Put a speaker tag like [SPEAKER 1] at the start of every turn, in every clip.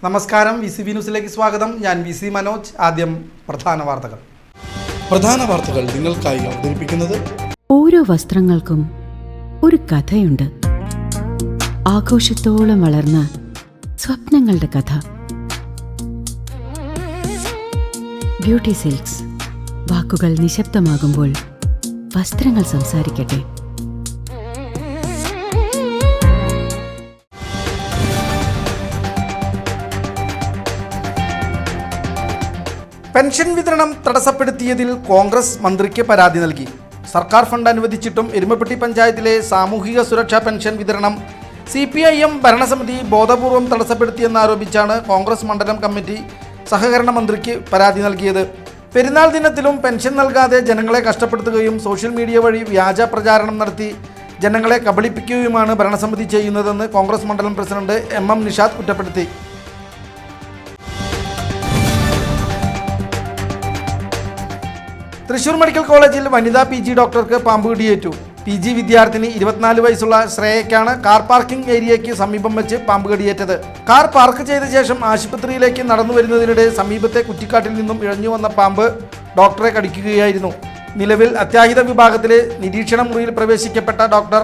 [SPEAKER 1] നമസ്കാരം, VCB ന്യൂസിലേക്ക് സ്വാഗതം. ഞാൻ VC മനോജ്. ആദ്യം പ്രധാന വാർത്തകൾ നിങ്ങൾക്കായി അവതരിപ്പിക്കുന്നത്.
[SPEAKER 2] ഓരോ വസ്ത്രങ്ങൾക്കും ഒരു കഥയുണ്ട്. ആഘോഷത്തോളം വളർന്ന സ്വപ്നങ്ങളുടെ കഥ. Beauty silks. വാക്കുകൾ നിശബ്ദമാകുമ്പോൾ വസ്ത്രങ്ങൾ സംസാരിക്കട്ടെ.
[SPEAKER 1] പെൻഷൻ വിതരണം തടസ്സപ്പെടുത്തിയതിൽ കോൺഗ്രസ് മന്ത്രിക്ക് പരാതി നൽകി. സർക്കാർ ഫണ്ട് അനുവദിച്ചിട്ടും എരുമപ്പെട്ടി പഞ്ചായത്തിലെ സാമൂഹിക സുരക്ഷാ പെൻഷൻ വിതരണം CPIM ഭരണസമിതി ബോധപൂർവം തടസ്സപ്പെടുത്തിയെന്നാരോപിച്ചാണ് കോൺഗ്രസ് മണ്ഡലം കമ്മിറ്റി സഹകരണ മന്ത്രിക്ക് പരാതി നൽകിയത്. പെരുന്നാൾ ദിനത്തിലും പെൻഷൻ നൽകാതെ ജനങ്ങളെ കഷ്ടപ്പെടുത്തുകയും സോഷ്യൽ മീഡിയ വഴി വ്യാജ പ്രചാരണം നടത്തി ജനങ്ങളെ കബളിപ്പിക്കുകയുമാണ് ഭരണസമിതി ചെയ്യുന്നതെന്ന് കോൺഗ്രസ് മണ്ഡലം പ്രസിഡന്റ് MM നിഷാദ് കുറ്റപ്പെടുത്തി. തൃശൂർ മെഡിക്കൽ കോളേജിൽ വനിതാ PG ഡോക്ടർക്ക് പാമ്പ് കടിയേറ്റു. PG വിദ്യാർത്ഥിനി 24 വയസ്സുള്ള ശ്രേയയ്ക്കാണ് കാർ പാർക്കിംഗ് ഏരിയയ്ക്ക് സമീപം വെച്ച് പാമ്പ് കടിയേറ്റത്. കാർ പാർക്ക് ചെയ്ത ശേഷം ആശുപത്രിയിലേക്ക് നടന്നു വരുന്നതിനിടെ സമീപത്തെ കുറ്റിക്കാട്ടിൽ നിന്നും ഇഴഞ്ഞു വന്ന പാമ്പ് ഡോക്ടറെ കടിക്കുകയായിരുന്നു. നിലവിൽ അത്യാഹിത വിഭാഗത്തിലെ നിരീക്ഷണ മുറിയിൽ പ്രവേശിക്കപ്പെട്ട ഡോക്ടർ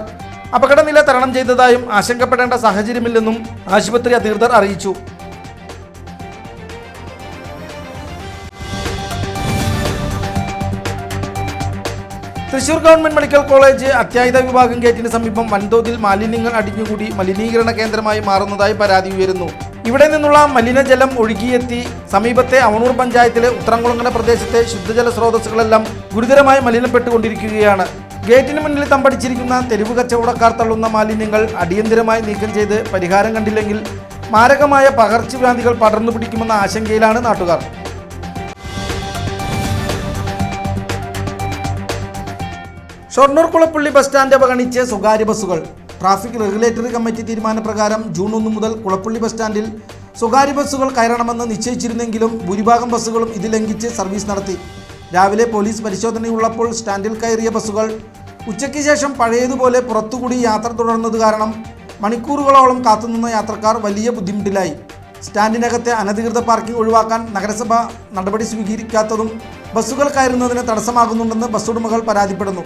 [SPEAKER 1] അപകടനില തരണം ചെയ്തതായും ആശങ്കപ്പെടേണ്ട സാഹചര്യമില്ലെന്നും ആശുപത്രി അധികൃതർ അറിയിച്ചു. തൃശൂർ ഗവൺമെന്റ് മെഡിക്കൽ കോളേജ് അത്യാഹിത വിഭാഗം ഗേറ്റിന് സമീപം വൻതോതിൽ മാലിന്യങ്ങൾ അടിഞ്ഞുകൂടി മലിനീകരണ കേന്ദ്രമായി മാറുന്നതായി പരാതി ഉയരുന്നു. ഇവിടെ നിന്നുള്ള മലിനജലം ഒഴുകിയെത്തി സമീപത്തെ അവണൂർ പഞ്ചായത്തിലെ ഉത്രംകുളങ്ങര പ്രദേശത്തെ ശുദ്ധജല സ്രോതസ്സുകളെല്ലാം ഗുരുതരമായി മലിനപ്പെട്ടുകൊണ്ടിരിക്കുകയാണ്. ഗേറ്റിന് മുന്നിൽ തമ്പടിച്ചിരിക്കുന്ന തെരുവ് കച്ചവടക്കാർ തള്ളുന്ന മാലിന്യങ്ങൾ അടിയന്തരമായി നീക്കം ചെയ്ത് പരിഹാരം കണ്ടില്ലെങ്കിൽ മാരകമായ പകർച്ചവ്യാധികൾ പടർന്നു പിടിക്കുമെന്ന ആശങ്കയിലാണ് നാട്ടുകാർ. ഷൊർണൂർ കുളപ്പള്ളി ബസ് സ്റ്റാൻഡ് അവഗണിച്ച് സ്വകാര്യ ബസ്സുകൾ. ട്രാഫിക് റെഗുലേറ്ററി കമ്മിറ്റി തീരുമാനപ്രകാരം ജൂൺ 1 മുതൽ കുളപ്പള്ളി ബസ് സ്റ്റാൻഡിൽ സ്വകാര്യ ബസ്സുകൾ കയറണമെന്ന് നിശ്ചയിച്ചിരുന്നെങ്കിലും ഭൂരിഭാഗം ബസ്സുകളും ഇത് ലംഘിച്ച് സർവീസ് നടത്തി. രാവിലെ പോലീസ് പരിശോധനയുള്ളപ്പോൾ സ്റ്റാൻഡിൽ കയറിയ ബസ്സുകൾ ഉച്ചയ്ക്ക് ശേഷം പഴയതുപോലെ പുറത്തുകൂടി യാത്ര തുടർന്നത് കാരണം മണിക്കൂറുകളോളം കാത്തുനിന്ന യാത്രക്കാർ വലിയ ബുദ്ധിമുട്ടിലായി. സ്റ്റാൻഡിനകത്തെ അനധികൃത പാർക്കിംഗ് ഒഴിവാക്കാൻ നഗരസഭ നടപടി സ്വീകരിക്കാത്തതും ബസ്സുകൾ കയറുന്നതിന് തടസ്സമാകുന്നുണ്ടെന്ന് ബസ്സുടമകൾ പരാതിപ്പെടുന്നു.